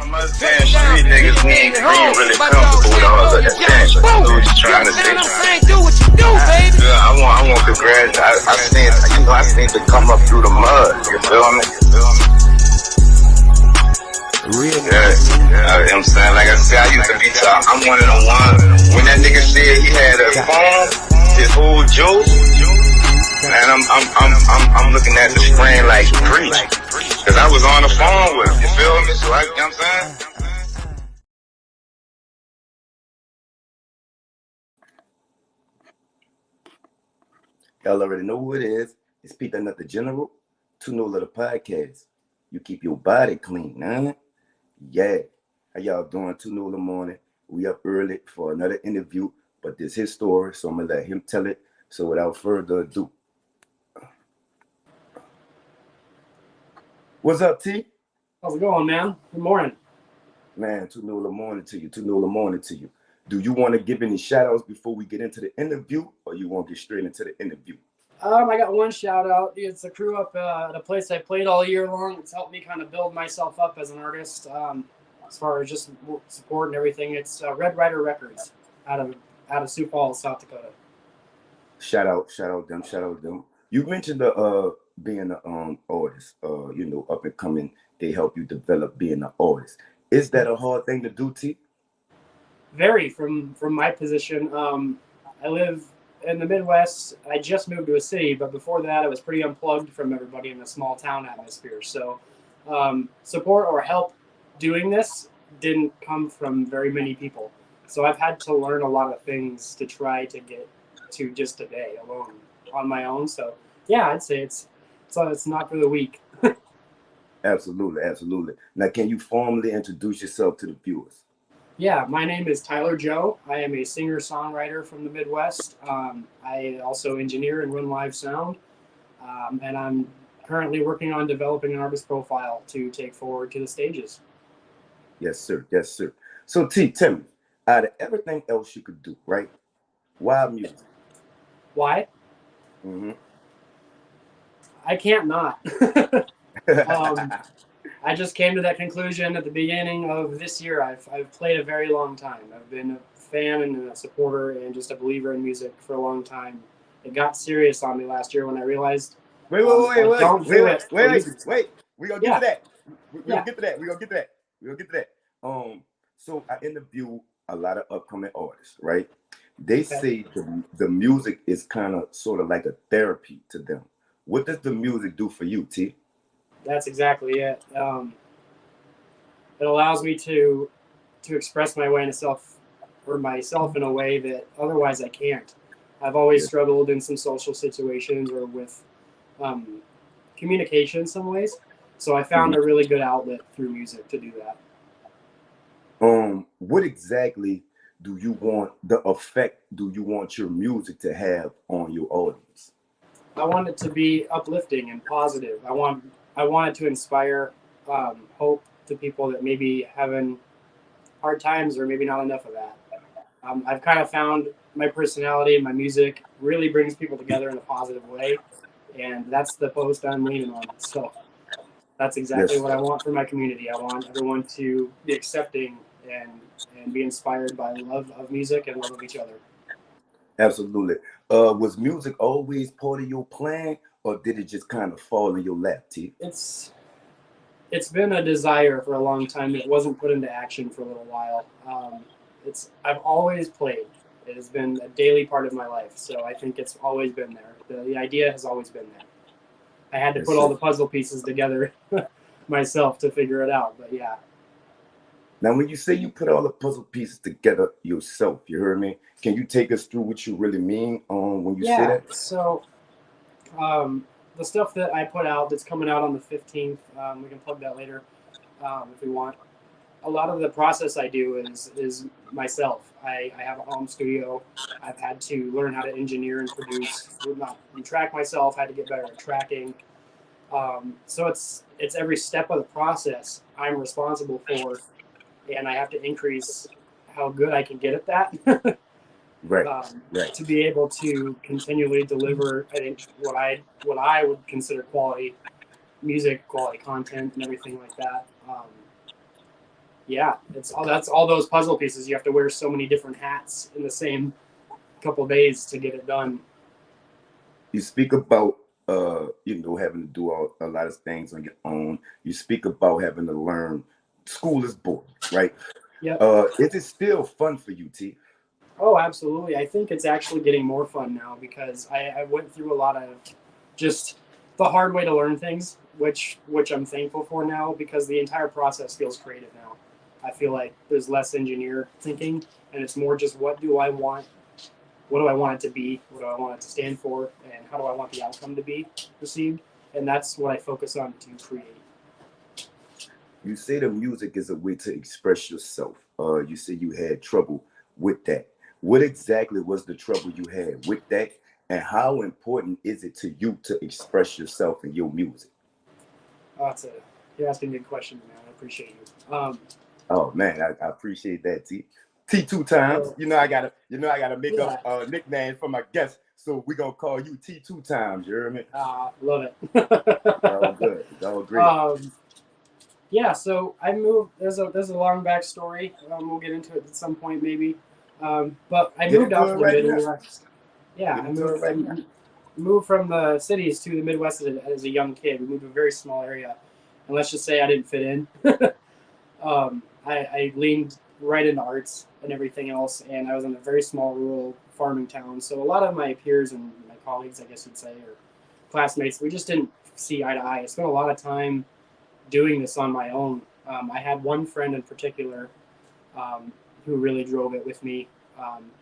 Damn street niggas, we ain't really comfortable with all of that tension. So what you trying to say? Do what you do, baby. I want to congratulate. I seen to come up through the mud. You feel me? Real. Yeah. I'm saying, like I said, I used to be top. I'm one of the ones. When that nigga said he had a phone, his whole juice, man, I'm looking at the screen like preach. Cause I was on the phone with him. You feel me? So you know what I'm saying? Y'all already know who it is. It's Pete Another General, 2 the podcast. You keep your body clean, huh? Yeah. How y'all doing? 2 in the morning. We up early for another interview, but this is his story, so I'm gonna let him tell it. So without further ado. What's up, T? How's it going, man? Good morning. Man, 2 in the morning to you. 2 in the morning to you. Do you want to give any shout outs before we get into the interview, or you want to get straight into the interview? I got one shout out. It's a crew up at a place I played all year long. It's helped me kind of build myself up as an artist, as far as just support and everything. It's Red Rider Records out of Sioux Falls, South Dakota. Shout out them. You mentioned being an artist, up and coming. They help you develop being an artist. Is that a hard thing to do, T? Very, from my position. I live in the Midwest. I just moved to a city, but before that, I was pretty unplugged from everybody in the small town atmosphere. So support or help doing this didn't come from very many people. So I've had to learn a lot of things to try to get to just today alone on my own. So yeah, I'd say it's not for the weak. Absolutely. Now, can you formally introduce yourself to the viewers? Yeah, my name is Tyler Joe. I am a singer-songwriter from the Midwest. I also engineer and run live sound. And I'm currently working on developing an artist profile to take forward to the stages. Yes, sir. So, T, tell me, out of everything else you could do, right? Why music? Why? Mm-hmm. I can't not. I just came to that conclusion at the beginning of this year. I've played a very long time. I've been a fan and a supporter and just a believer in music for a long time. It got serious on me last year when I realized. Wait. We're gonna get to that. We're gonna get to that. So I interview a lot of upcoming artists, right? They say the music is kind of sort of like a therapy to them. What does the music do for you, T? That's exactly it. It allows me to express myself in a way that otherwise I can't. I've always struggled in some social situations or with communication in some ways. So I found a really good outlet through music to do that. What exactly effect do you want your music to have on your audience? I want it to be uplifting and positive. I want it to inspire hope to people that maybe having hard times or maybe not enough of that. I've kind of found my personality and my music really brings people together in a positive way, and that's the post I'm leaning on. So that's exactly what I want for my community. I want everyone to be accepting and be inspired by love of music and love of each other. Absolutely. Was music always part of your plan, or did it just kind of fall in your lap, T? It's been a desire for a long time. It wasn't put into action for a little while. I've always played. It has been a daily part of my life, so I think it's always been there. The idea has always been there. I had to put all the puzzle pieces together myself to figure it out, but yeah. Now, when you say you put all the puzzle pieces together yourself, you heard me? Can you take us through what you really mean when you say that? Yeah, so the stuff that I put out that's coming out on the 15th, we can plug that later if we want. A lot of the process I do is myself. I have a home studio. I've had to learn how to engineer and produce, and track myself, had to get better at tracking. So it's every step of the process I'm responsible for, and I have to increase how good I can get at that. Right. To be able to continually deliver, I think, what I would consider quality music, quality content, and everything like that. Yeah, that's all those puzzle pieces. You have to wear so many different hats in the same couple of days to get it done. You speak about having to do a lot of things on your own. You speak about having to learn. School is boring, right? Yep. Is it still fun for you, T? Oh, absolutely. I think it's actually getting more fun now because I went through a lot of just the hard way to learn things, which I'm thankful for now because the entire process feels creative now. I feel like there's less engineer thinking and it's more just what do I want it to be, what do I want it to stand for, and how do I want the outcome to be received, and that's what I focus on to create. You say the music is a way to express yourself. You say you had trouble with that. What exactly was the trouble you had with that, and how important is it to you to express yourself in your music? You're asking good questions, man. I appreciate you. Oh man, I appreciate that, T. T2 times. I gotta make up a nickname for my guests, so we gonna call you T2 times. You hear me? Love it. All good. It's all great. Yeah, so I moved. There's a long backstory. We'll get into it at some point, maybe. But I moved out from the Midwest. Yeah, I moved from the cities to the Midwest as a young kid. We moved to a very small area, and let's just say I didn't fit in. I leaned right into arts and everything else, and I was in a very small rural farming town. So a lot of my peers and my colleagues, I guess you'd say, or classmates, we just didn't see eye to eye. I spent a lot of time doing this on my own. I had one friend in particular who really drove it with me,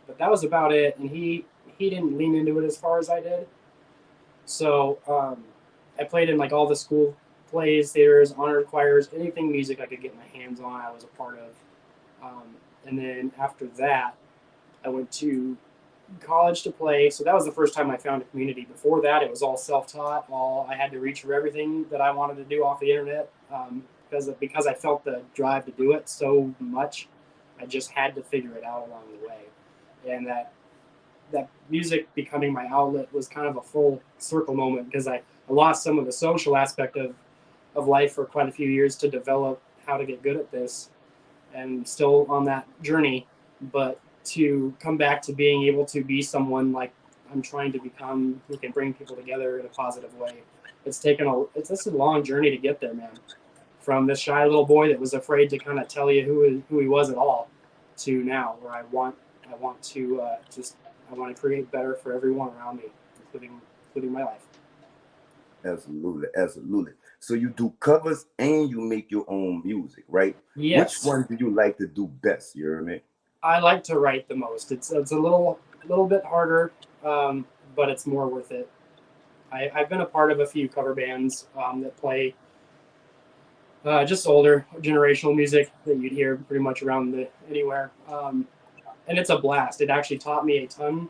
but that was about it. And he didn't lean into it as far as I did. So I played in like all the school plays, theaters, honor choirs, anything music I could get my hands on, I was a part of. And then after that, I went to college to play. So that was the first time I found a community. Before that, it was all self-taught. I had to reach for everything that I wanted to do off the internet because I felt the drive to do it so much. I just had to figure it out along the way. And that music becoming my outlet was kind of a full circle moment because I lost some of the social aspect of life for quite a few years to develop how to get good at this, and still on that journey, but to come back to being able to be someone like I'm trying to become, who can bring people together in a positive way. It's a long journey to get there, man. From this shy little boy that was afraid to kind of tell you who he was at all, to now where I want to create better for everyone around me, including my life. Absolutely. So you do covers and you make your own music, right? Yes. Which one do you like to do best? You hear me? I like to write the most. It's a little bit harder, but it's more worth it. I've been a part of a few cover bands that play just older generational music that you'd hear pretty much around anywhere, and it's a blast. It actually taught me a ton.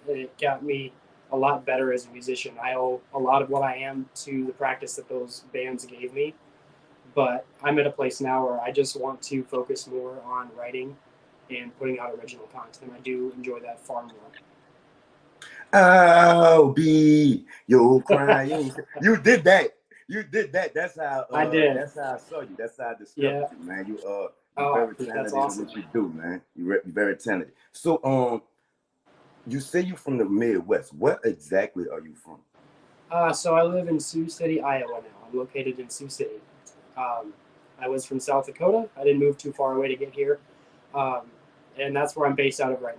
It got me a lot better as a musician. I owe a lot of what I am to the practice that those bands gave me. But I'm at a place now where I just want to focus more on writing and putting out original content. I do enjoy that far more. I'll be your crying. You did that. That's how I did. That's how I saw you. That's how I discovered you, man. You're very talented that's awesome. in what you do, man. You're very talented. So you say you're from the Midwest. Where exactly are you from? So I live in Sioux City, Iowa now. I'm located in Sioux City. I was from South Dakota. I didn't move too far away to get here. And that's where I'm based out of right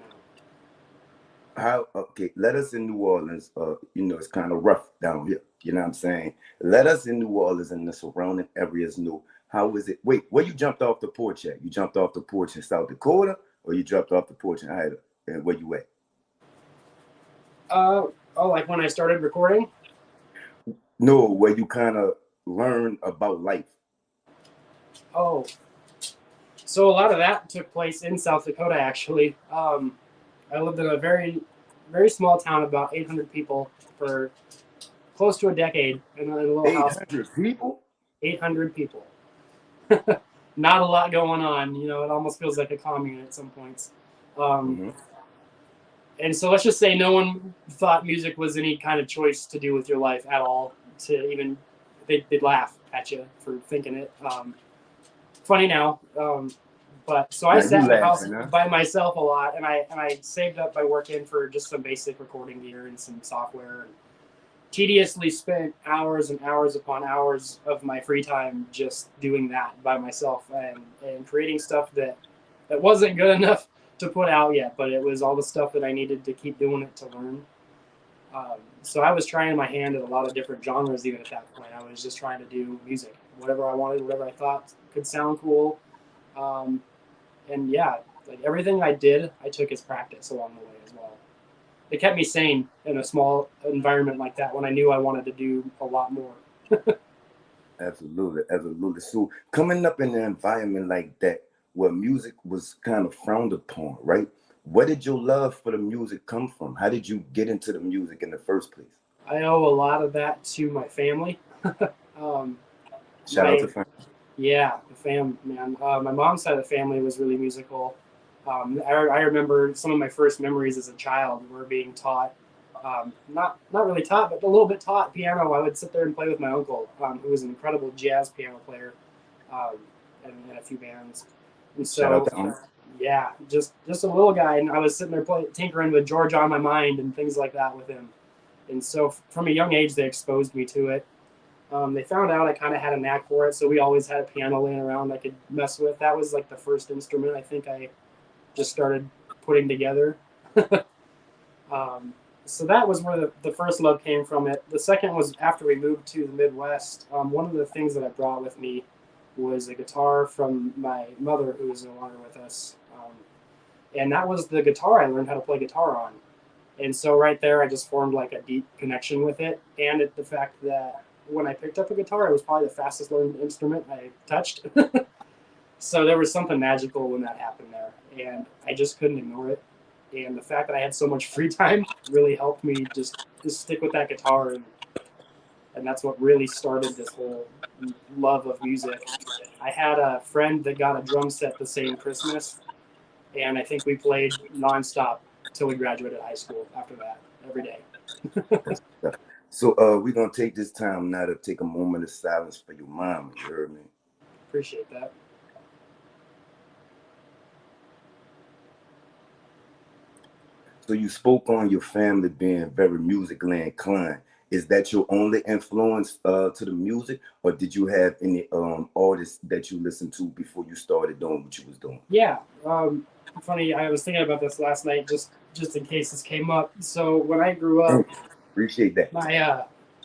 now. Let us in New Orleans. It's kind of rough down here. You know what I'm saying? Let us in New Orleans and the surrounding areas know. How is it? Wait, where you jumped off the porch at? You jumped off the porch in South Dakota, or you jumped off the porch in Iowa? And where you at? Like when I started recording? No, where you kind of learn about life. Oh, so a lot of that took place in South Dakota, actually. I lived in a very, very small town, about 800 people, for close to a decade in a little 800 people? 800 people. Not a lot going on. It almost feels like a commune at some points. And so let's just say no one thought music was any kind of choice to do with your life at all. They'd laugh at you for thinking it. funny now. But so I Now sat you in the house laughing, huh? by myself a lot, and I saved up by working for just some basic recording gear and some software. And tediously spent hours and hours upon hours of my free time just doing that by myself and creating stuff that wasn't good enough to put out yet, but it was all the stuff that I needed to keep doing it to learn. So I was trying my hand at a lot of different genres even at that point. I was just trying to do music, whatever I wanted, whatever I thought could sound cool. And yeah, like everything I did, I took as practice along the way as well. It kept me sane in a small environment like that when I knew I wanted to do a lot more. Absolutely, absolutely. So coming up in an environment like that where music was kind of frowned upon, right? Where did your love for the music come from? How did you get into the music in the first place? I owe a lot of that to my family. Shout out to family. Yeah, the fam, man. My mom's side of the family was really musical. I remember some of my first memories as a child were being taught, not really taught, but a little bit taught piano. I would sit there and play with my uncle, who was an incredible jazz piano player, and in a few bands. And Shout out so, to Uncle. yeah, just a little guy, and I was sitting there tinkering with George on My Mind and things like that with him. And so, from a young age, they exposed me to it. They found out I kind of had a knack for it, so we always had a piano laying around I could mess with. That was like the first instrument I think I just started putting together. So that was where the first love came from it. The second was after we moved to the Midwest. One of the things that I brought with me was a guitar from my mother, who is no longer with us. And that was the guitar I learned how to play guitar on. And so right there, I just formed like a deep connection with it. And the fact that when I picked up a guitar, it was probably the fastest learned instrument I touched. So there was something magical when that happened there. And I just couldn't ignore it. And the fact that I had so much free time really helped me just stick with that guitar. And that's what really started this whole love of music. I had a friend that got a drum set the same Christmas. And I think we played nonstop till we graduated high school after that, every day. So we're going to take this time now to take a moment of silence for your mom. You heard me? Appreciate that. So you spoke on your family being very musically inclined. Is that your only influence to the music, or did you have any artists that you listened to before you started doing what you was doing? Yeah. Funny, I was thinking about this last night just in case this came up. So when I grew up, appreciate that.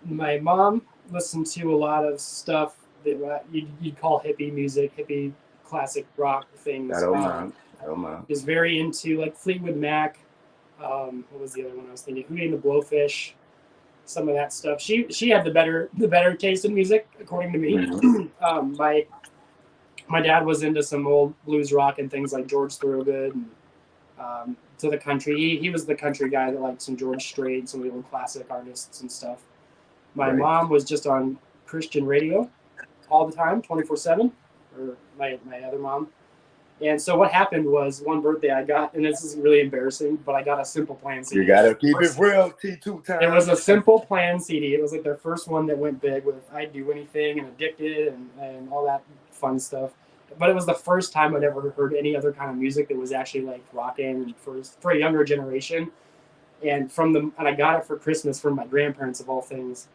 My mom listened to a lot of stuff that you'd call hippie music, hippie classic rock things. I don't mind. Is very into like Fleetwood Mac. What was the other one I was thinking? Hootie and the Blowfish. Some of that stuff. She had the better taste in music, according to me. Mm-hmm. My dad was into some old blues rock and things like George Thorogood and to the country. He was the country guy that liked some George Strait, some of the old classic artists and stuff. My mom was just on Christian radio all the time, 24/7, or my other mom. And so what happened was one birthday I got, and this is really embarrassing, but I got a Simple Plan CD. You gotta keep it real, T2 time. It was a Simple Plan CD. It was like their first one that went big with I'd Do Anything and Addicted and all that fun stuff. But it was the first time I'd ever heard any other kind of music that was actually like rocking for a younger generation. And I got it for Christmas from my grandparents of all things.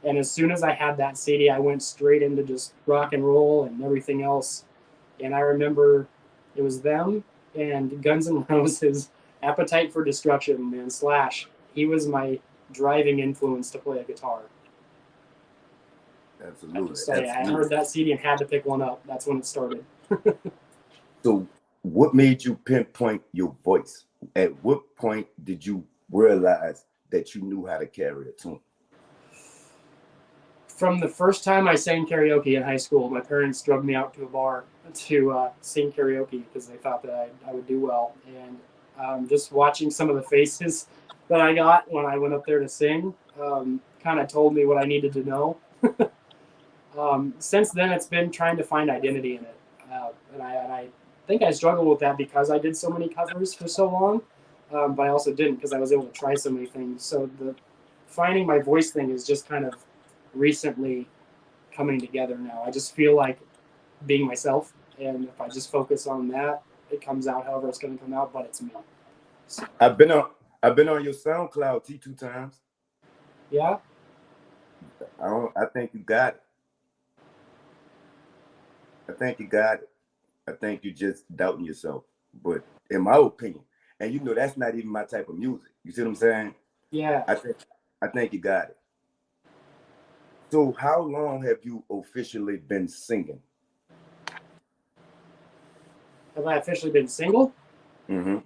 And as soon as I had that CD, I went straight into just rock and roll and everything else. And I remember it was them and Guns N' Roses' Appetite for Destruction, man, Slash. He was my driving influence to play a guitar. Absolutely. I heard that CD and had to pick one up. That's when it started. So what made you pinpoint your voice? At what point did you realize that you knew how to carry a tune? From the first time I sang karaoke in high school, my parents drugged me out to a bar to sing karaoke because they thought that I would do well. And just watching some of the faces that I got when I went up there to sing kind of told me what I needed to know. Since then, it's been trying to find identity in it. And I think I struggled with that because I did so many covers for so long, but I also didn't because I was able to try so many things. So the finding my voice thing is just kind of recently coming together now. I just feel like being myself and if I just focus on that, it comes out however it's going to come out. But it's me. So, I've been on your SoundCloud T2 times. Yeah. I think you got it. I think you're just doubting yourself. But in my opinion, and you know that's not even my type of music. You see what I'm saying? Yeah. I think you got it. So how long have you officially been singing? Have I officially been single? Mm-hmm.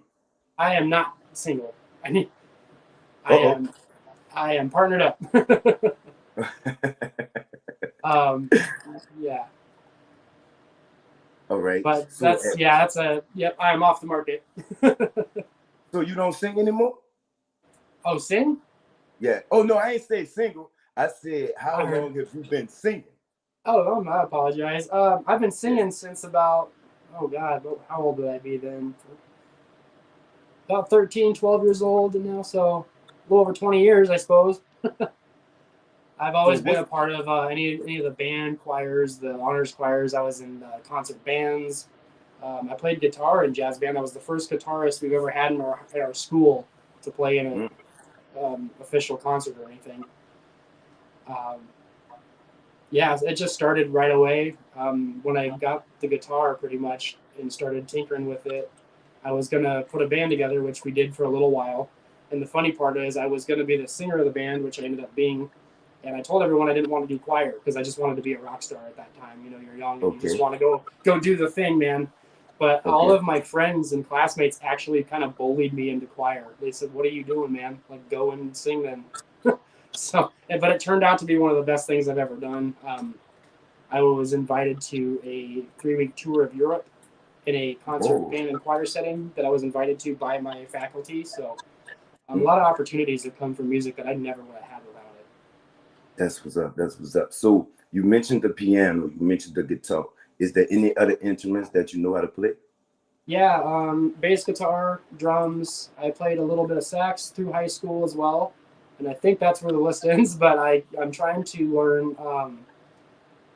I am not single. I am partnered up. Yeah. All right. But so, I am off the market. So you don't sing anymore? Oh, sing? Yeah. Oh no, I ain't say single. I said how long have you been singing? Oh, I apologize. I've been singing since about, oh God, how old would I be then? About 13, 12 years old and now, so a little over 20 years, I suppose. I've always been a part of any of the band choirs, the honors choirs. I was in concert bands. I played guitar in jazz band. I was the first guitarist we've ever had in our school to play in an official concert or anything. Yeah, it just started right away. When I got the guitar pretty much and started tinkering with it, I was going to put a band together, which we did for a little while. And the funny part is I was going to be the singer of the band, which I ended up being. And I told everyone I didn't want to do choir because I just wanted to be a rock star at that time. You know, you're young and you just want to go do the thing, man. But all of my friends and classmates actually kind of bullied me into choir. They said, "What are you doing, man? Like, go and sing then." But it turned out to be one of the best things I've ever done. I was invited to a 3-week tour of Europe in a concert band and choir setting that I was invited to by my faculty. So a lot of opportunities have come from music that I never would have had without it. That's what's up. So you mentioned the piano, you mentioned the guitar. Is there any other instruments that you know how to play? Yeah, bass guitar, drums. I played a little bit of sax through high school as well. And I think that's where the list ends, but I'm trying to learn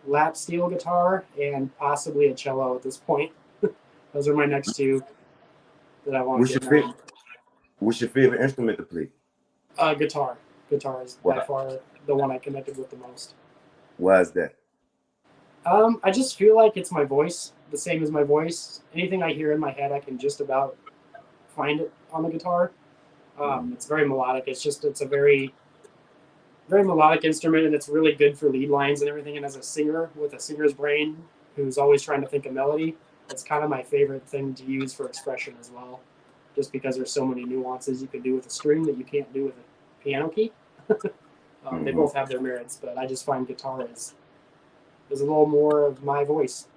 lap steel guitar and possibly a cello at this point. Those are my next two that I want to get. What's your favorite instrument to play? Guitar. Guitar is by far the one I connected with the most. Why is that? I just feel like it's my voice, the same as my voice. Anything I hear in my head, I can just about find it on the guitar. It's very melodic. It's a very, very melodic instrument, and it's really good for lead lines and everything. And as a singer with a singer's brain who's always trying to think of melody, it's kind of my favorite thing to use for expression as well, just because there's so many nuances you can do with a string that you can't do with a piano key. They both have their merits, but I just find guitar is a little more of my voice.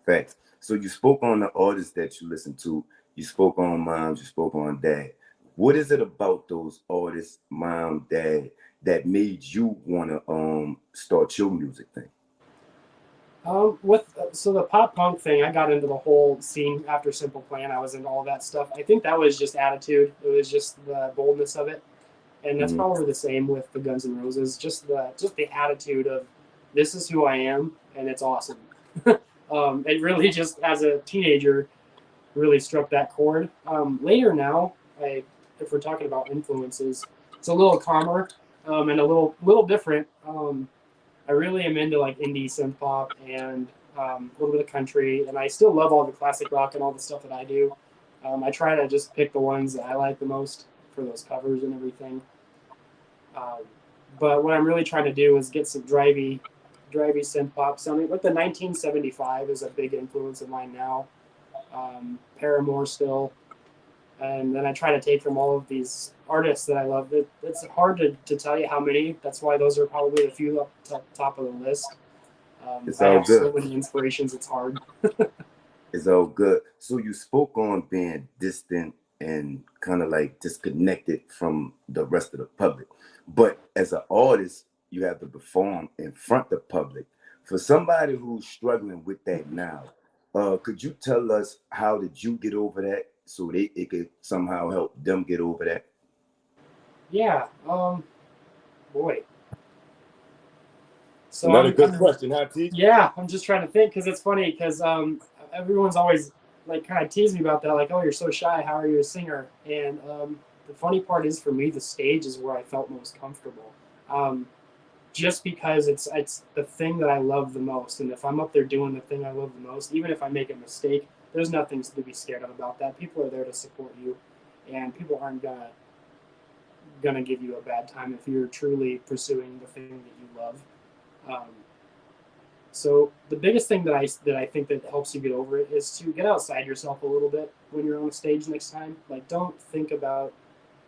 Facts. So you spoke on the artists that you listen to. You spoke on moms. You spoke on dad. What is it about those artists, mom, dad, that made you want to start your music thing? So the pop punk thing, I got into the whole scene after Simple Plan. I was into all that stuff. I think that was just attitude. It was just the boldness of it, and that's probably the same with the Guns N' Roses. Just the attitude of this is who I am, and it's awesome. It really just as a teenager really struck that chord. Later now, if we're talking about influences, it's a little calmer and a little different. I really am into like indie synth pop and a little bit of country, and I still love all the classic rock and all the stuff that I do. I try to just pick the ones that I like the most for those covers and everything. But what I'm really trying to do is get some drivey synth pop sounding. Like the 1975 is a big influence of mine now. Paramore still. And then I try to take from all of these artists that I love. It's hard to tell you how many. That's why those are probably a few up top of the list. It's I all have good. so many inspirations, it's hard. It's all good. So you spoke on being distant and kind of like disconnected from the rest of the public. But as an artist, you have to perform in front of the public. For somebody who's struggling with that now, could you tell us how did you get over that so it could somehow help them get over that? Yeah. Boy. So Another good question, huh, T? Yeah, I'm just trying to think because it's funny because everyone's always like kind of teased me about that, like, oh, you're so shy. How are you a singer? And the funny part is for me, the stage is where I felt most comfortable. Just because it's the thing that I love the most, and if I'm up there doing the thing I love the most, even if I make a mistake, there's nothing to be scared of about that. People are there to support you, and people aren't gonna give you a bad time if you're truly pursuing the thing that you love. Um, so the biggest thing that I think that helps you get over it is to get outside yourself a little bit when you're on a stage next time. Like, don't think about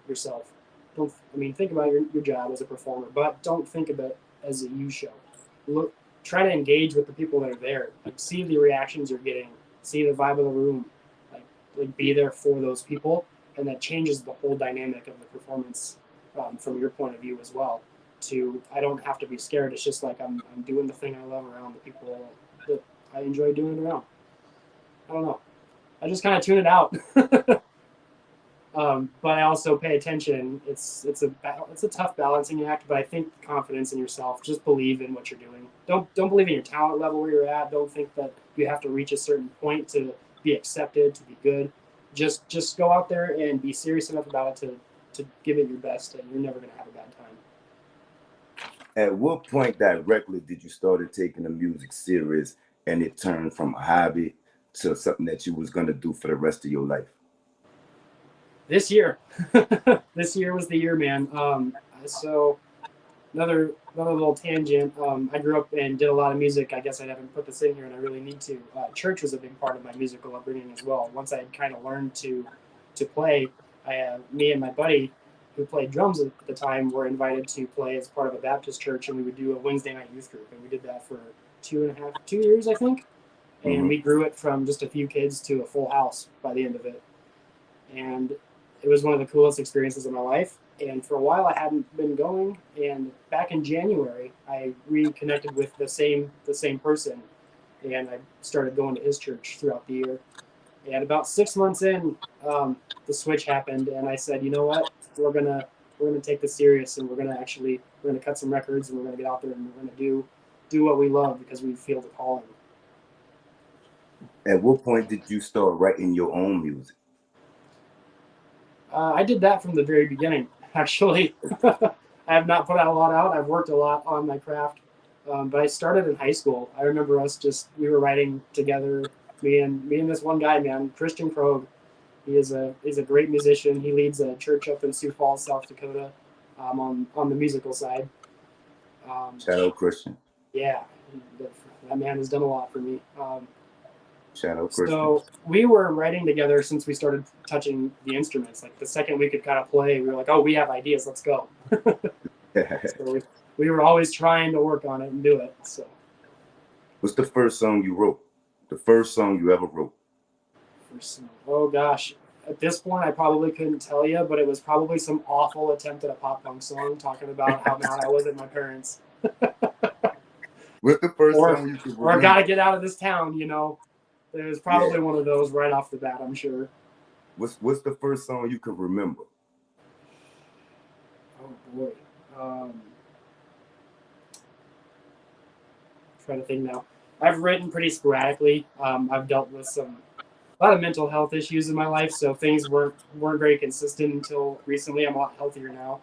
yourself. Think about your job as a performer, but don't think of it as a you show. Look, try to engage with the people that are there. Like, see the reactions you're getting, see the vibe of the room. Like be there for those people, and that changes the whole dynamic of the performance from your point of view as well. I don't have to be scared. It's just like I'm doing the thing I love around the people that I enjoy doing it around. I don't know. I just kind of tune it out. But I also pay attention. It's a tough balancing act, but I think confidence in yourself. Just believe in what you're doing. Don't believe in your talent level where you're at. Don't think that you have to reach a certain point to be accepted, to be good. Just go out there and be serious enough about it to give it your best, and you're never gonna have a bad time. At what point directly did you start taking the music serious and it turned from a hobby to something that you was gonna do for the rest of your life? This year. This year was the year, man. So another little tangent. I grew up and did a lot of music. I guess I haven't put this in here, and I really need to. Church was a big part of my musical upbringing as well. Once I had kind of learned to play, me and my buddy, who played drums at the time, were invited to play as part of a Baptist church, and we would do a Wednesday night youth group, and we did that for 2 years, I think. And we grew it from just a few kids to a full house by the end of it. And it was one of the coolest experiences of my life. And for a while, I hadn't been going. And back in January, I reconnected with the same person, and I started going to his church throughout the year. And about 6 months in, the switch happened, and I said, you know what, we're gonna take this serious, and we're gonna cut some records, and we're gonna get out there, and we're gonna do what we love because we feel the calling. At what point did you start writing your own music? I did that from the very beginning, actually. I have not put a lot out. I've worked a lot on my craft, but I started in high school. I remember we were writing together. Me and this one guy, man, Christian Krogh. He's a great musician. He leads a church up in Sioux Falls, South Dakota, on the musical side. Shout out Christian. Yeah, that man has done a lot for me. Shout out Christian. So we were writing together since we started touching the instruments. Like the second we could kind of play, we were like, oh, we have ideas, let's go. So we were always trying to work on it and do it. So what's the first song you wrote? The first song you ever wrote? Oh gosh. At this point, I probably couldn't tell you, but it was probably some awful attempt at a pop punk song talking about how mad I was at my parents. What's the first song you could remember? Or I gotta get out of this town, you know. It was probably one of those right off the bat, I'm sure. What's the first song you could remember? Oh boy. Trying to think now. I've written pretty sporadically. I've dealt with a lot of mental health issues in my life, so things weren't very consistent until recently. I'm a lot healthier now.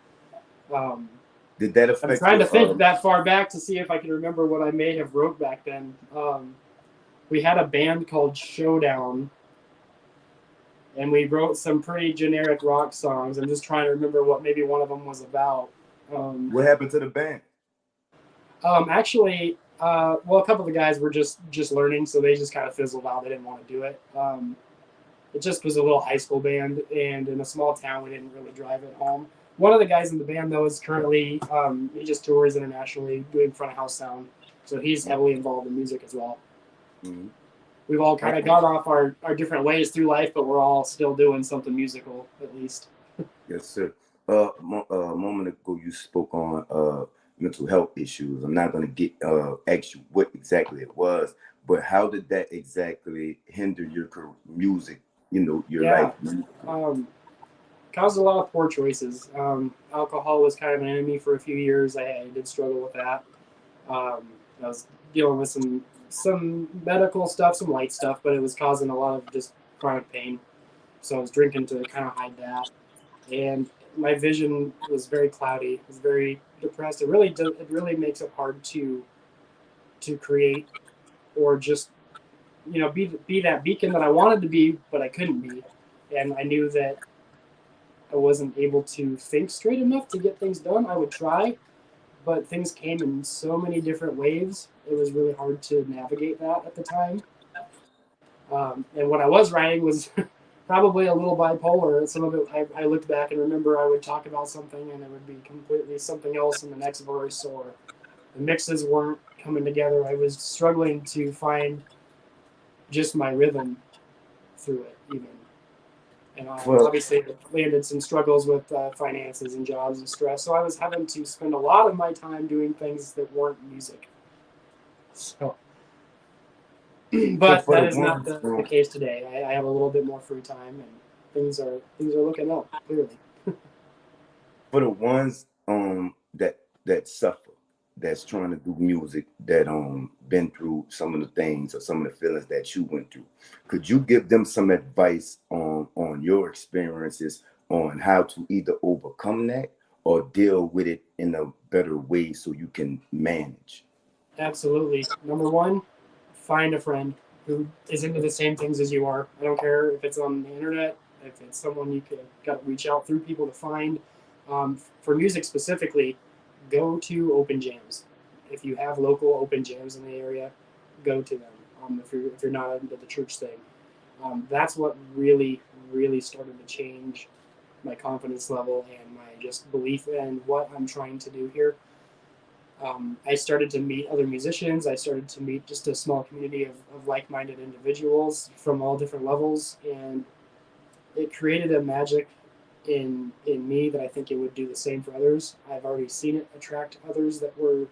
Did that affect? I'm trying to think that far back to see if I can remember what I may have wrote back then. We had a band called Showdown, and we wrote some pretty generic rock songs. I'm just trying to remember what maybe one of them was about. What happened to the band? Actually, a couple of the guys were just learning, so they just kind of fizzled out. They didn't want to do it. It just was a little high school band, and in a small town, we didn't really drive it home. One of the guys in the band, though, is currently, he just tours internationally doing front of house sound, so he's heavily involved in music as well. Mm-hmm. We've all kind of got off our different ways through life, but we're all still doing something musical, at least. Yes, sir. A moment ago, you spoke on mental health issues. I'm not going to ask you what exactly it was, but how did that exactly hinder your music, your life? Caused a lot of poor choices. Alcohol was kind of an enemy for a few years. I did struggle with that. I was dealing with some medical stuff, some light stuff, but it was causing a lot of just chronic pain. So I was drinking to kind of hide that, and my vision was very cloudy. It was very depressed. It really makes it hard to create or just be that beacon that I wanted to be, but I couldn't be, and I knew that I wasn't able to think straight enough to get things done. I would try, but things came in so many different waves. It was really hard to navigate that at the time. And what I was writing was probably a little bipolar. Some of it, I looked back and remember I would talk about something and it would be completely something else in the next verse, or the mixes weren't coming together. I was struggling to find just my rhythm through it, even. And obviously landed some struggles with finances and jobs and stress. So I was having to spend a lot of my time doing things that weren't music. So, but that is not the case today. I have a little bit more free time, and things are looking up clearly. For the ones that suffer, that's trying to do music, that been through some of the things or some of the feelings that you went through, could you give them some advice on your experiences on how to either overcome that or deal with it in a better way so you can manage? Absolutely. Number one, find a friend who is into the same things as you are. I don't care if it's on the internet, if it's someone you got to reach out through people to find. For music specifically, go to open jams. If you have local open jams in the area, go to them. If you're not into the church thing, that's what really started to change my confidence level and my just belief in what I'm trying to do here. I started to meet other musicians. I started to meet just a small community of like-minded individuals from all different levels, and it created a magic in me that I think it would do the same for others. I've already seen it attract others that were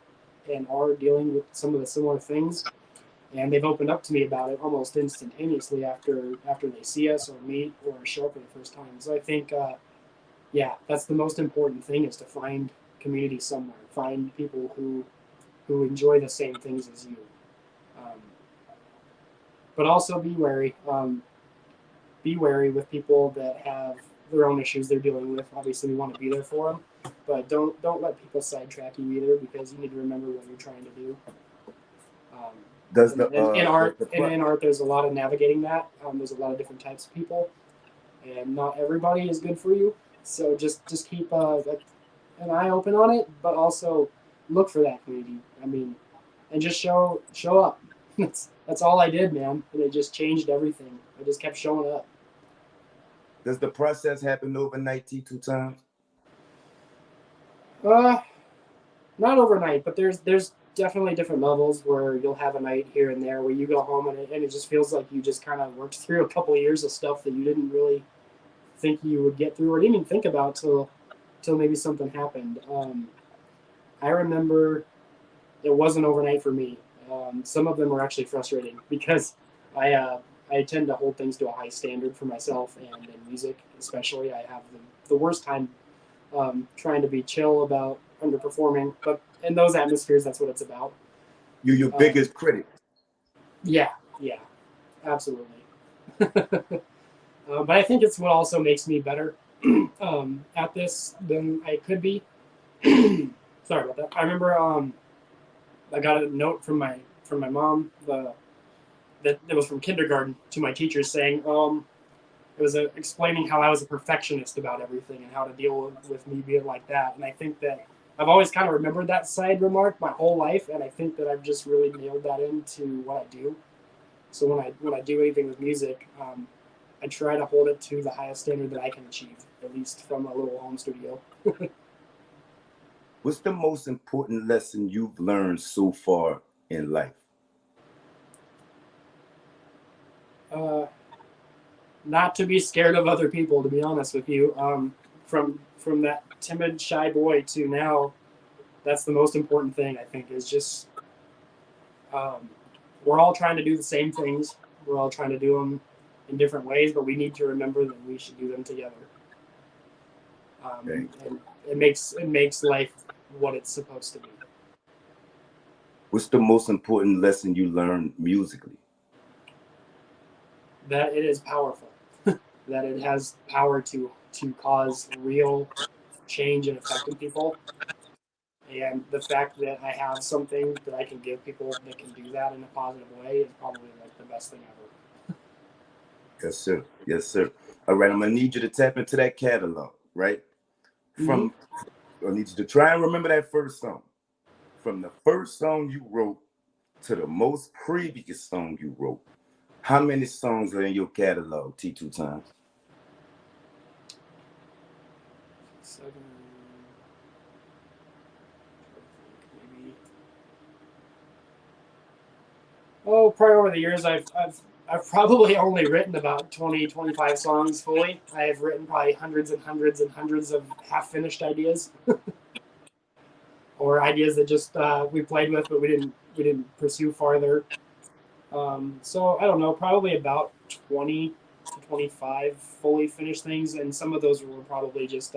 and are dealing with some of the similar things, and they've opened up to me about it almost instantaneously after they see us or meet or show up for the first time. So I think, that's the most important thing, is to find community somewhere, find people who enjoy the same things as you. But also be wary. Be wary with people that have their own issues they're dealing with. Obviously, we want to be there for them, but don't let people sidetrack you either, because you need to remember what you're trying to do. In art, there's a lot of navigating that. There's a lot of different types of people, and not everybody is good for you. So just keep an eye open on it, but also look for that community. I mean, and just show up. That's all I did, man, and it just changed everything. I just kept showing up. Does the process happen overnight, T2 Times? Not overnight, but there's definitely different levels where you'll have a night here and there where you go home and it just feels like you just kind of worked through a couple of years of stuff that you didn't really think you would get through or didn't even think about till maybe something happened. I remember it wasn't overnight for me. Some of them were actually frustrating because I tend to hold things to a high standard for myself, and in music especially, I have the worst time trying to be chill about underperforming. But in those atmospheres, that's what it's about. You're your biggest critic. Yeah, absolutely. But I think it's what also makes me better at this than I could be. Sorry about that. I remember I got a note from my mom that was from kindergarten to my teachers saying it was explaining how I was a perfectionist about everything and how to deal with me being like that. And I think that I've always kind of remembered that side remark my whole life, and I think that I've just really nailed that into what I do. So when I do anything with music, I try to hold it to the highest standard that I can achieve, at least from a little home studio. What's the most important lesson you've learned so far in life? Not to be scared of other people, to be honest with you. From that timid, shy boy to now, that's the most important thing, I think, is just we're all trying to do the same things. We're all trying to do them in different ways, but we need to remember that we should do them together. And it makes life what it's supposed to be. What's the most important lesson you learned musically? That it is powerful, that it has power to cause real change and effect in people. And the fact that I have something that I can give people that can do that in a positive way is probably like the best thing ever. Yes, sir. Yes, sir. All right, I'm gonna need you to tap into that catalog, right? From I need you to try and remember that first song. From the first song you wrote to the most previous song you wrote, how many songs are in your catalog, T2 Times? 7, maybe. Oh, probably over the years, I've probably only written about 20, 25 songs fully. I have written probably hundreds and hundreds and hundreds of half-finished ideas, or ideas that just we played with, but we didn't pursue farther. So I don't know, probably about 20 to 25 fully finished things, and some of those were probably just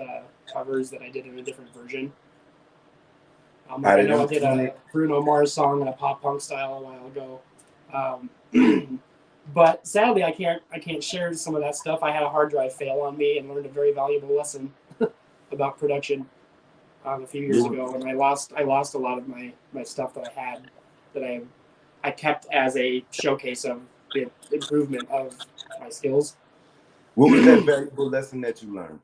covers that I did in a different version. Like I know I did a Bruno Mars song in a pop punk style a while ago, but sadly I can't share some of that stuff. I had a hard drive fail on me and learned a very valuable lesson about production a few years ago, and I lost a lot of my stuff that I had that I kept as a showcase of the improvement of my skills. What was that valuable lesson that you learned?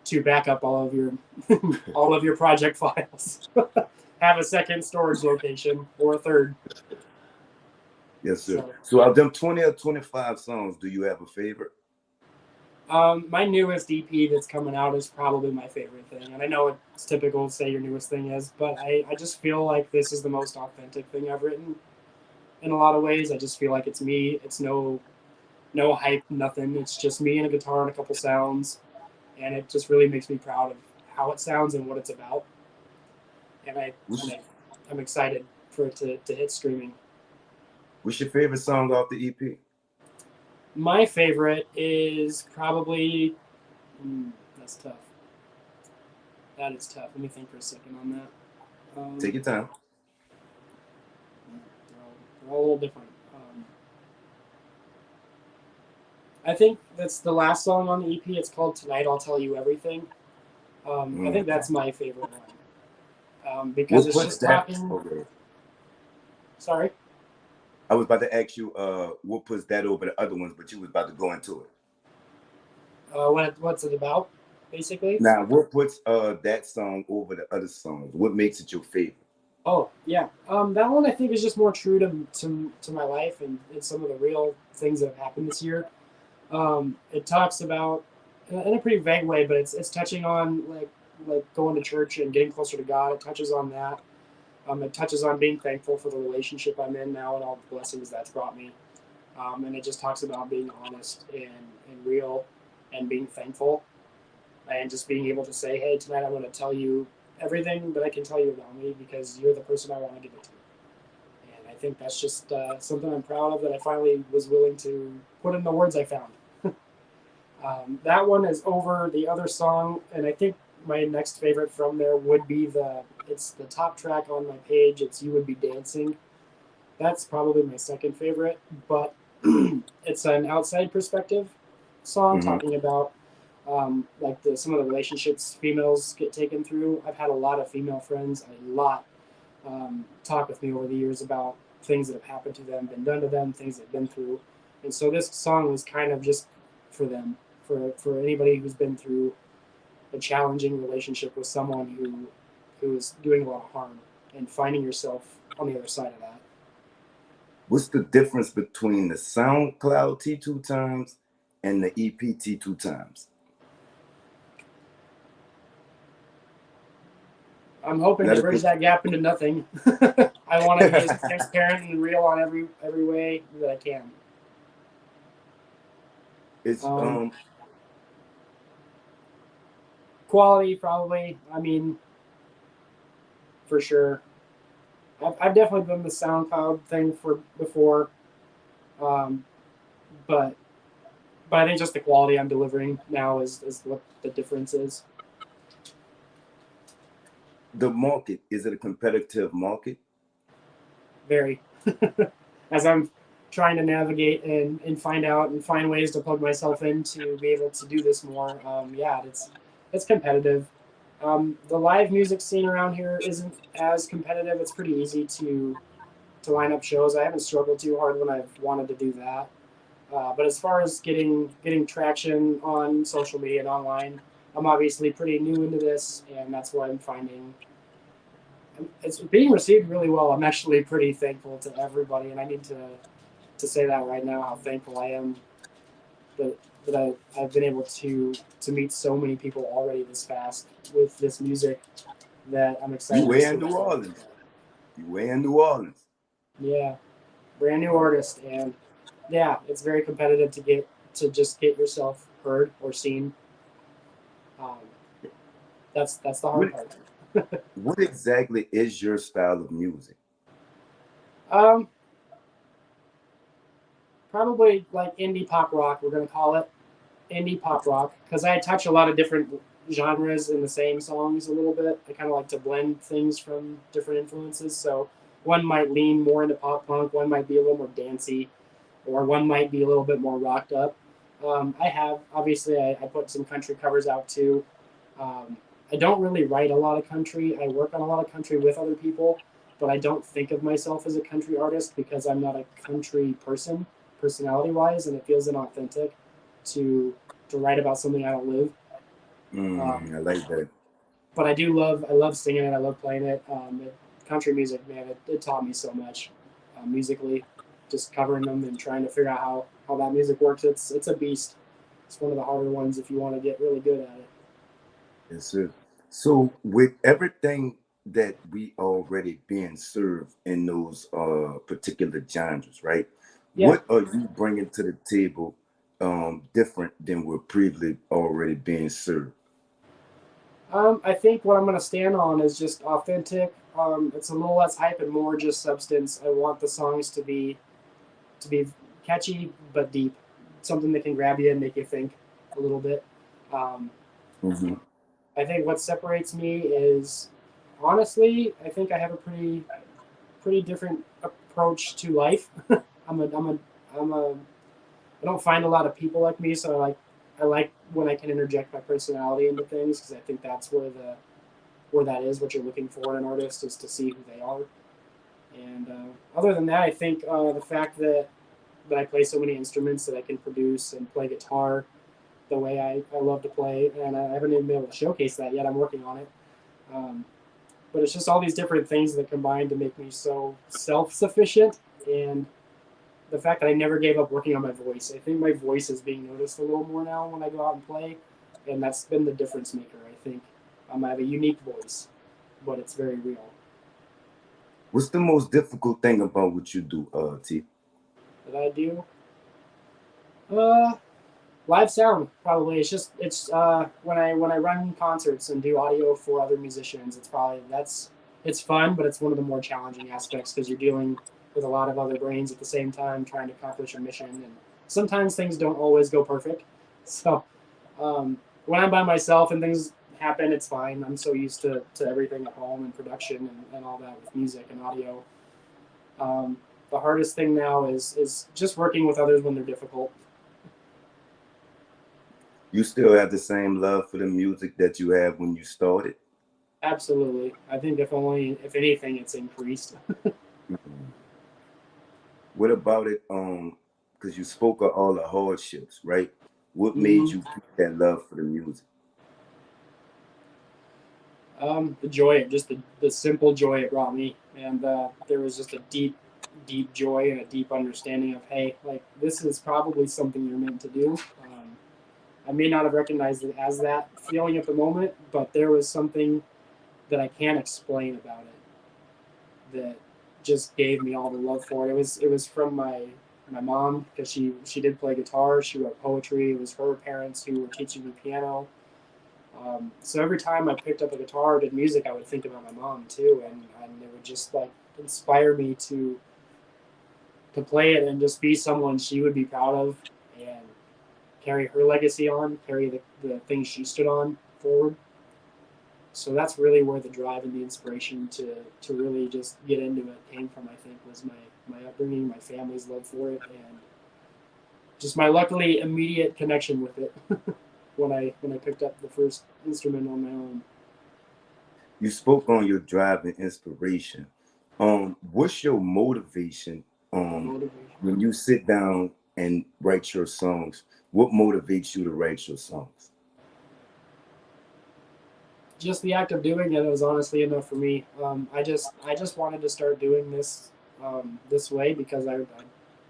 To back up all of your project files. Have a second storage location or a third. Yes, sir. So of them 20 or 25 songs, do you have a favorite? My newest EP that's coming out is probably my favorite thing. And I know it's typical to say your newest thing is, but I just feel like this is the most authentic thing I've written in a lot of ways. I just feel like it's me. It's no hype, nothing. It's just me and a guitar and a couple sounds. And it just really makes me proud of how it sounds and what it's about. And I'm excited for it to hit streaming. What's your favorite song off the EP? My favorite is probably... that's tough. That is tough. Let me think for a second on that. Take your time. They're all a little different. I think that's the last song on the EP. It's called Tonight I'll Tell You Everything. I think that's my favorite one. Because it's just talking... Okay. Sorry? I was about to ask you what puts that over the other ones, but you was about to go into it. What's it about, basically? Now, what puts that song over the other songs? What makes it your favorite? Oh, yeah. That one I think is just more true to my life and some of the real things that have happened this year. It talks about, in a pretty vague way, but it's touching on like going to church and getting closer to God. It touches on that. It touches on being thankful for the relationship I'm in now and all the blessings that's brought me. And it just talks about being honest and real and being thankful and just being able to say, hey, tonight I'm going to tell you everything that I can tell you about me because you're the person I want to give it to. And I think that's just something I'm proud of that I finally was willing to put in the words I found. That one is over the other song, and I think my next favorite from there would be it's the top track on my page. It's You Would Be Dancing. That's probably my second favorite, but it's an outside perspective song talking about like some of the relationships females get taken through. I've had a lot of female friends, talk with me over the years about things that have happened to them, been done to them, things they've been through. And so this song was kind of just for them, for anybody who's been through a challenging relationship with someone who is doing a lot of harm and finding yourself on the other side of that. What's the difference between the SoundCloud T2 Times and the EP T2 Times? I'm hoping to bridge that gap into nothing. I want to be as transparent and real on every way that I can. It's quality, probably. I mean, for sure. I've definitely done the SoundCloud thing before, but I think just the quality I'm delivering now is what the difference is. The market, is it a competitive market? very. As I'm trying to navigate and find out and find ways to plug myself in to be able to do this more. Yeah, it's competitive. The live music scene around here isn't as competitive. It's pretty easy to line up shows. I haven't struggled too hard when I've wanted to do that. But as far as getting traction on social media and online, I'm obviously pretty new into this, and that's what I'm finding. It's being received really well. I'm actually pretty thankful to everybody, and I need to say that right now, how thankful I am that I've been able to meet so many people already this fast with this music that I'm excited. You were in New Orleans. You were in New Orleans. Yeah, brand new artist, and yeah, it's very competitive to just get yourself heard or seen. That's the hard part. What exactly is your style of music? Probably like indie pop rock. We're gonna call it indie pop rock because I touch a lot of different genres in the same songs a little bit. I kind of like to blend things from different influences. So one might lean more into pop punk, one might be a little more dancey, or one might be a little bit more rocked up. I put some country covers out too. I don't really write a lot of country. I work on a lot of country with other people, but I don't think of myself as a country artist because I'm not a country person, personality-wise, and it feels inauthentic to write about something I don't live. I like that. But I love singing it. I love playing it. Country music, man, it taught me so much musically. Just covering them and trying to figure out how that music works. It's a beast. It's one of the harder ones if you want to get really good at it. Yes, sir. So with everything that we already being served in those particular genres, right? Yeah. What are you bringing to the table different than we're previously already being served? I think what I'm going to stand on is just authentic. It's a little less hype and more just substance. I want the songs to be catchy but deep, something that can grab you and make you think a little bit. I think what separates me is, honestly, I think I have a pretty different approach to life. I don't find a lot of people like me, so I like when I can interject my personality into things because I think that's where that is what you're looking for in an artist is to see who they are. And other than that, I think the fact that I play so many instruments that I can produce and play guitar the way I love to play, and I haven't even been able to showcase that yet. I'm working on it. But it's just all these different things that combine to make me so self-sufficient, and the fact that I never gave up working on my voice. I think my voice is being noticed a little more now when I go out and play, and that's been the difference maker, I think. I have a unique voice, but it's very real. What's the most difficult thing about what you do, T? That I do? Live sound, probably. It's when I run concerts and do audio for other musicians, it's fun, but it's one of the more challenging aspects because you're dealing with a lot of other brains at the same time trying to accomplish a mission, and sometimes things don't always go perfect. So when I'm by myself and things happen, it's fine. I'm so used to everything at home and production and all that with music and audio. The hardest thing now is just working with others when they're difficult. You still have the same love for the music that you had when you started? Absolutely. I think if anything, it's increased. What about it? Because you spoke of all the hardships, right? What made you keep that love for the music? The joy, just the simple joy it brought me, and there was just a deep joy and a deep understanding of, hey, like this is probably something you're meant to do. I may not have recognized it as that feeling at the moment, but there was something that I can't explain about it that just gave me all the love for it. It was from my mom because she did play guitar. She wrote poetry. It was her parents who were teaching me piano. So every time I picked up a guitar or did music, I would think about my mom too, and it would just like inspire me to play it and just be someone she would be proud of and carry her legacy on, carry the things she stood on forward. So that's really where the drive and the inspiration to really just get into it came from. I think was my upbringing, my family's love for it, and just my luckily immediate connection with it when I picked up the first instrument on my own. You spoke on your drive and inspiration. What's your motivation? When you sit down and write your songs, what motivates you to write your songs? Just the act of doing it was honestly enough for me. I just wanted to start doing this this way because I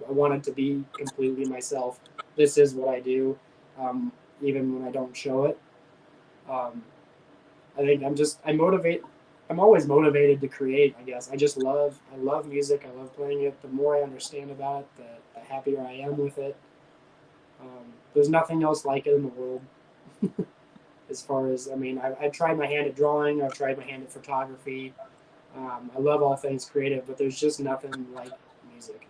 wanted to be completely myself. This is what I do, even when I don't show it. I think I'm always motivated to create. I guess I love music. I love playing it. The more I understand about it, the happier I am with it. There's nothing else like it in the world. As far as I've tried my hand at drawing. I've tried my hand at photography. I love all things creative, but there's just nothing like music.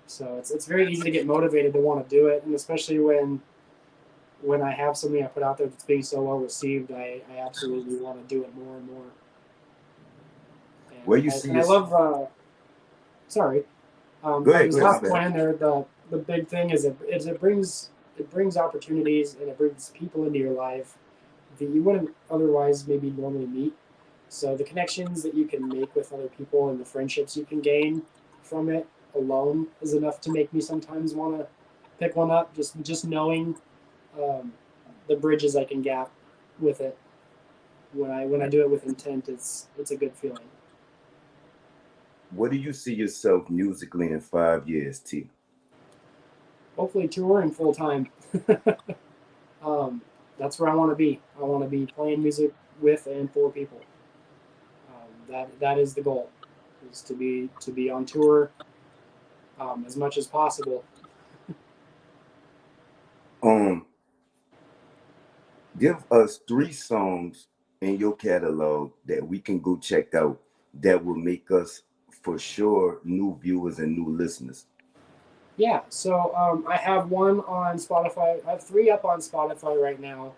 So it's very easy to get motivated to want to do it, and especially when I have something I put out there that's being so well received, I absolutely want to do it more and more. And Where you see I love. Sorry. Go ahead. Last point in there. The big thing is it brings opportunities and it brings people into your life that you wouldn't otherwise maybe normally meet. So the connections that you can make with other people and the friendships you can gain from it alone is enough to make me sometimes want to pick one up. Just knowing the bridges I can gap with it. When I do it with intent, it's a good feeling. What do you see yourself musically in 5 years, T? Hopefully touring full time. That's where I want to be. I want to be playing music with and for people. That is the goal, is to be on tour as much as possible. Give us 3 songs in your catalog that we can go check out that will make us for sure new viewers and new listeners. Yeah, so I have one on Spotify. I have 3 up on Spotify right now.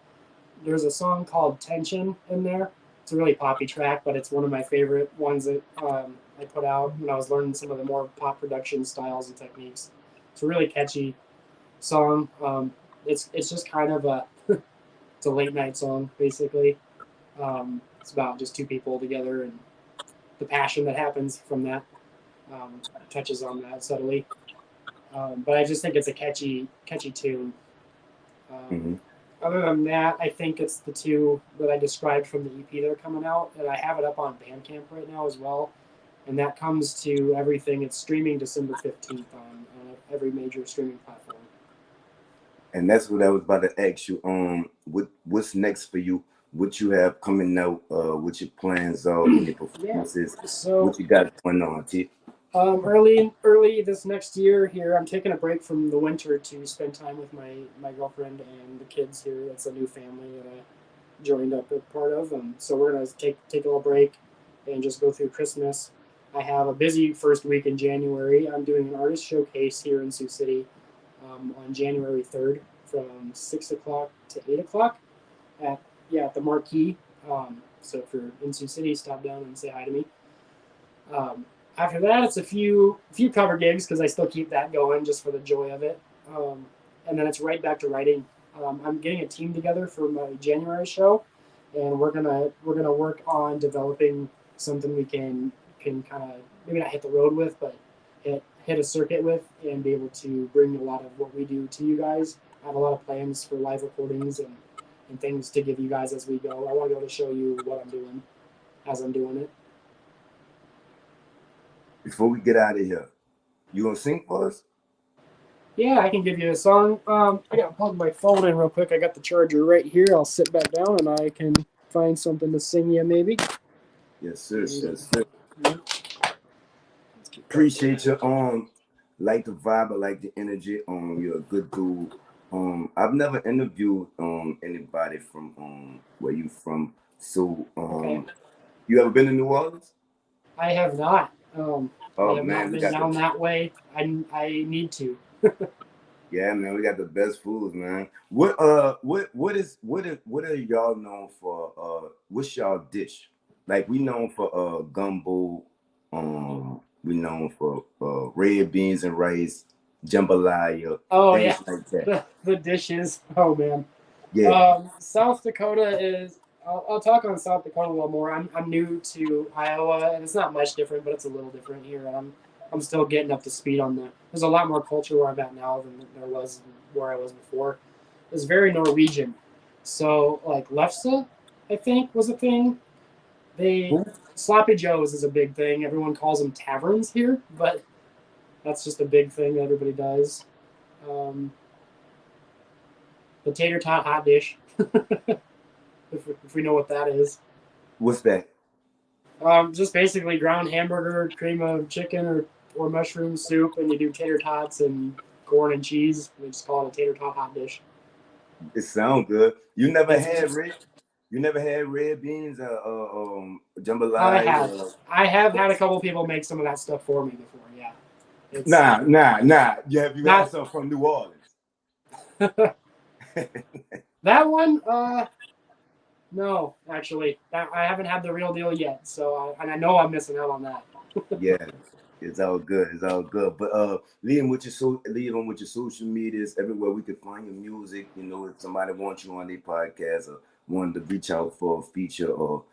There's a song called Tension in there. It's a really poppy track, but it's one of my favorite ones that I put out when I was learning some of the more pop production styles and techniques. It's a really catchy song. It's just kind of it's a late night song, basically. It's about just 2 people together and the passion that happens from that. Touches on that subtly. But I just think it's a catchy tune. Other than that, I think it's the 2 that I described from the EP that are coming out, and I have it up on Bandcamp right now as well. And that comes to everything. It's streaming December 15th on every major streaming platform. And that's what I was about to ask you. What's next for you? What you have coming out? What your plans are? Your performances? Yeah. So, what you got going on, T? Early this next year here, I'm taking a break from the winter to spend time with my girlfriend and the kids here. It's a new family that I joined up with part of. So we're gonna take a little break and just go through Christmas. I have a busy first week in January. I'm doing an artist showcase here in Sioux City on January 3rd from 6 o'clock to 8 o'clock at the Marquee. So if you're in Sioux City, stop down and say hi to me. After that, it's a few cover gigs because I still keep that going just for the joy of it. And then it's right back to writing. I'm getting a team together for my January show, and we're gonna work on developing something we can kind of maybe not hit the road with, but hit a circuit with, and be able to bring a lot of what we do to you guys. I have a lot of plans for live recordings and things to give you guys as we go. I want to be able to show you what I'm doing as I'm doing it. Before we get out of here, you gonna sing for us? Yeah, I can give you a song. I gotta plug my phone in real quick. I got the charger right here. I'll sit back down and I can find something to sing you maybe. Yes, sir. Yes, sir. Yeah. Appreciate you. Like the vibe, I like the energy. You're a good dude. I've never interviewed anybody from where you from. So okay. You ever been to New Orleans? I have not. Oh I have man, not been down that way. I need to. Yeah, man, we got the best foods, man. What are y'all known for? What's y'all dish? Like we known for gumbo, we known for red beans and rice, jambalaya, Oh yeah, things like that. the dishes. Oh man. Yeah. South Dakota is. I'll talk on South Dakota a little more. I'm new to Iowa, and it's not much different, but it's a little different here. And I'm still getting up to speed on the. There's a lot more culture where I'm at now than there was where I was before. It was very Norwegian, so like lefse, I think was a thing. Sloppy Joes is a big thing. Everyone calls them taverns here, but that's just a big thing that everybody does. The tater tot hot dish, if we know what that is. What's that? Just basically ground hamburger, cream of chicken or mushroom soup, and you do tater tots and corn and cheese. We just call it a tater tot hot dish. It sounds good. You never had red beans jambalaya? I have had a couple people make some of that stuff for me before. Yeah. Nah. Have you had some from New Orleans? That one, no, actually, I haven't had the real deal yet. So, I know I'm missing out on that. Yeah, it's all good. It's all good. But leave them with your social medias everywhere we can find your music. You know, if somebody wants you on their podcast or wanted to reach out for a feature, or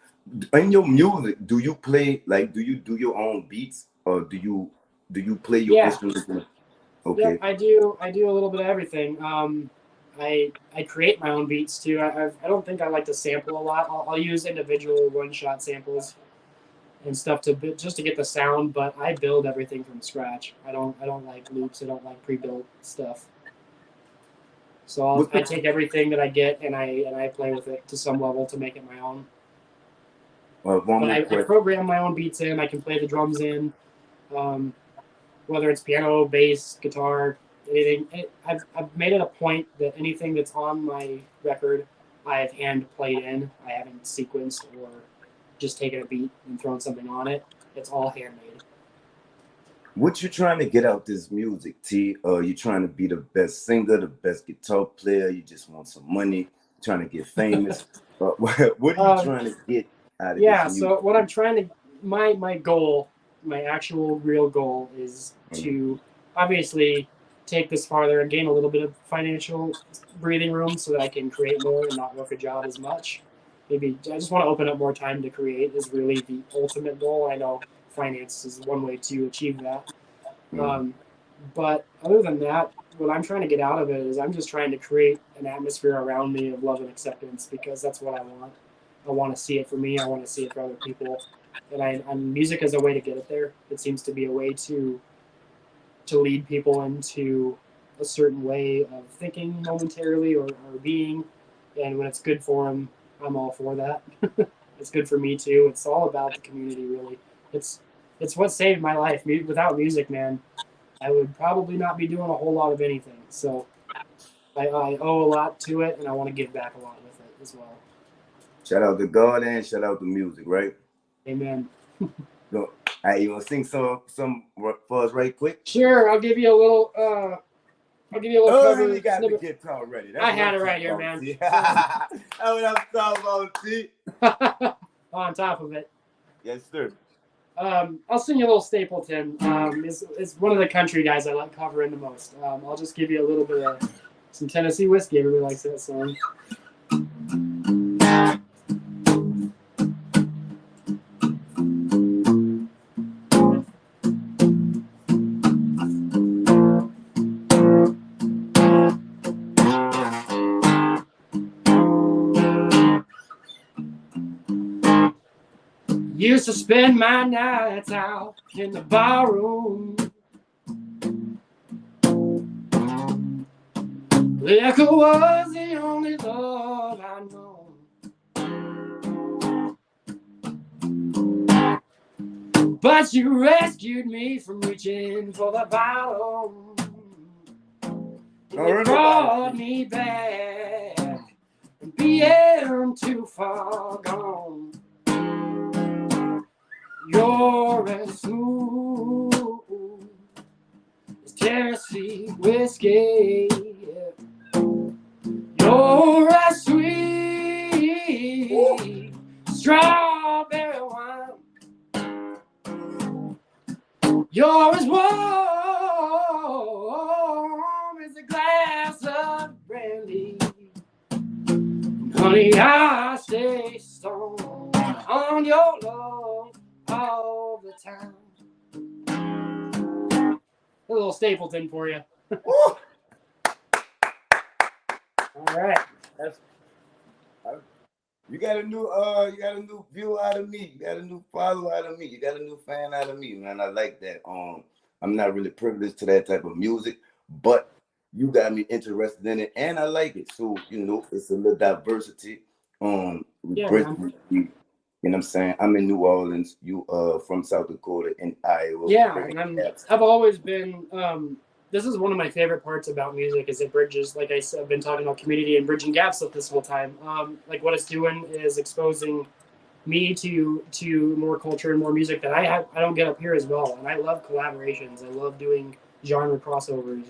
in your music, do you play do you do your own beats, or do you play your instruments? Okay. Yeah, I do a little bit of everything. I create my own beats too. I don't think I like to sample a lot. I'll use individual one-shot samples and stuff just to get the sound, but I build everything from scratch. I don't like loops. I don't like pre-built stuff. So I take everything that I get and I play with it to some level to make it my own. I program my own beats in. I can play the drums in, whether it's piano, bass, guitar, anything. I've made it a point that anything that's on my record, I have hand played in. I haven't sequenced or just taken a beat and thrown something on it. It's all handmade. What you trying to get out this music, T? You trying to be the best singer, the best guitar player? You just want some money? Trying to get famous? What are you trying to get out of this music? Yeah, so what I'm trying to, my goal, my actual real goal is to obviously take this farther and gain a little bit of financial breathing room so that I can create more and not work a job as much. Maybe I just want to open up more time to create is really the ultimate goal. I know finance is one way to achieve that. But other than that, what I'm trying to get out of it is I'm just trying to create an atmosphere around me of love and acceptance, because that's what I want. I want to see it for me. I want to see it for other people. And music is a way to get it there. It seems to be a way to lead people into a certain way of thinking momentarily or being. And when it's good for them, I'm all for that. It's good for me too. It's all about the community, really. It's what saved my life. Without music, man, I would probably not be doing a whole lot of anything. So I owe a lot to it, and I want to give back a lot with it as well. Shout out to God and shout out to music, right? Amen. You want to sing some for us right quick? Sure, I'll give you a little. Oh, you got the guitar ready. I had it right here, man. That's what I'm talking about, T. On top of it. Yes, sir. I'll sing you a little Stapleton. It's one of the country guys I like covering the most. I'll just give you a little bit of some Tennessee whiskey. Everybody likes that song. Used to spend my nights out in the barroom. Liquor was the only love I know. But you rescued me from reaching for the bottle. You brought me back from being too far gone. You're as smooth as Tennessee whiskey. strawberry wine. You're as warm as a glass of brandy. Honey, I stay stoned on your love all the time. A little Stapleton for you. All right. You got a new view out of me. You got a new follow out of me. You got a new fan out of me, man. I like that. I'm not really privileged to that type of music, but you got me interested in it, and I like it. So it's a little diversity. Yeah, you know what I'm saying? I'm in New Orleans. You from South Dakota and Iowa. Yeah, and I've always been. This is one of my favorite parts about music is it bridges. Like I said, I've been talking about community and bridging gaps with this whole time. Like what it's doing is exposing me to more culture and more music that I don't get up here as well. And I love collaborations. I love doing genre crossovers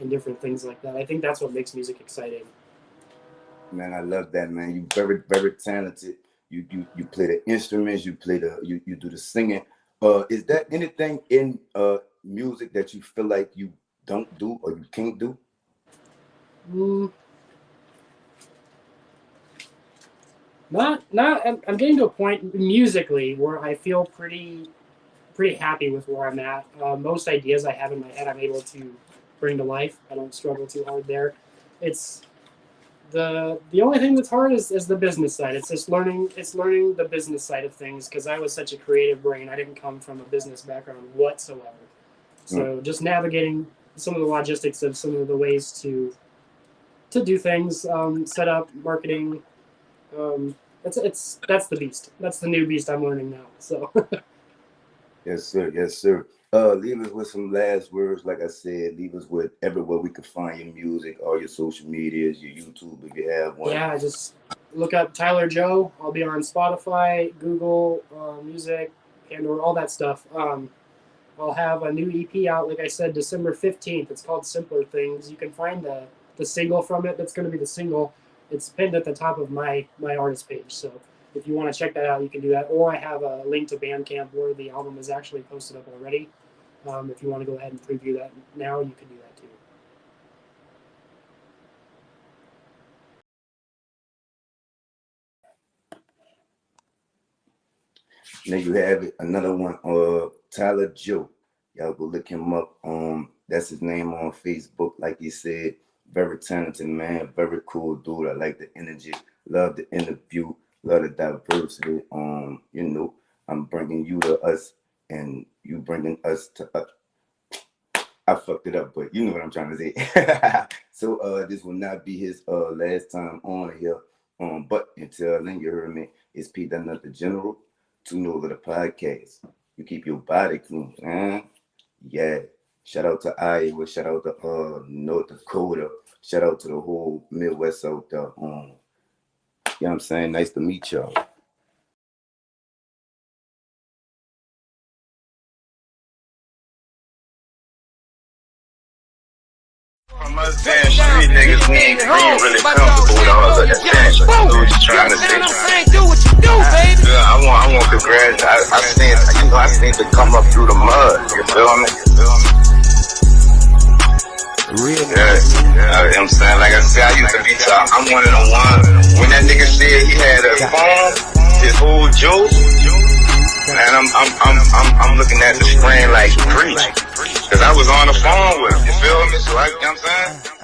and different things like that. I think that's what makes music exciting. Man, I love that, man. You very, very talented. You play the instruments. You play you do the singing. Is there anything in music that you feel like you don't do or you can't do? Not. I'm getting to a point musically where I feel pretty happy with where I'm at. Most ideas I have in my head, I'm able to bring to life. I don't struggle too hard there. It's the only thing that's hard is the business side. It's just learning the business side of things because I was such a creative brain. I didn't come from a business background whatsoever. So just navigating some of the logistics of some of the ways to do things, set up, marketing. That's the beast. That's the new beast I'm learning now. So. Yes, sir. Yes, sir. Leave us with some last words. Like I said, leave us with everywhere we can find your music, all your social medias, your YouTube if you have one. Yeah, just look up Tyler Joe. I'll be on Spotify, Google Music, Pandora, all that stuff. I'll have a new EP out, like I said, December 15th. It's called Simpler Things. You can find the single from it. That's going to be the single. It's pinned at the top of my artist page. So if you want to check that out, you can do that. Or I have a link to Bandcamp where the album is actually posted up already. If you want to go ahead and preview that now, you can do that too. Now you have it, another one, Tyler Joe. Y'all go look him up. That's his name on Facebook. Like he said, very talented man, very cool dude. I like the energy, love the interview, love the diversity. I'm bringing you to us, and you bringing us to us. I fucked it up, but you know what I'm trying to say. So this will not be his last time on here. But until then, you heard me. It's P. Not the General. Tune over the podcast. You keep your body clean, man. Yeah. Shout out to Iowa. Shout out to North Dakota. Shout out to the whole Midwest out there. You know what I'm saying? Nice to meet y'all. From us damn street niggas, we ain't really comfortable with all of that damn shit. So we just trying to say, do what you do, baby. yeah, I want to graduate. I seen to come up through the mud. You feel me? Real. Yeah, you know what I'm saying? Like I said, I used to be top. I'm one of the ones. When that nigga said he had a phone, his whole juice, and I'm looking at the screen like preach. Cause I was on the phone with him, you feel me? So you know what I'm saying?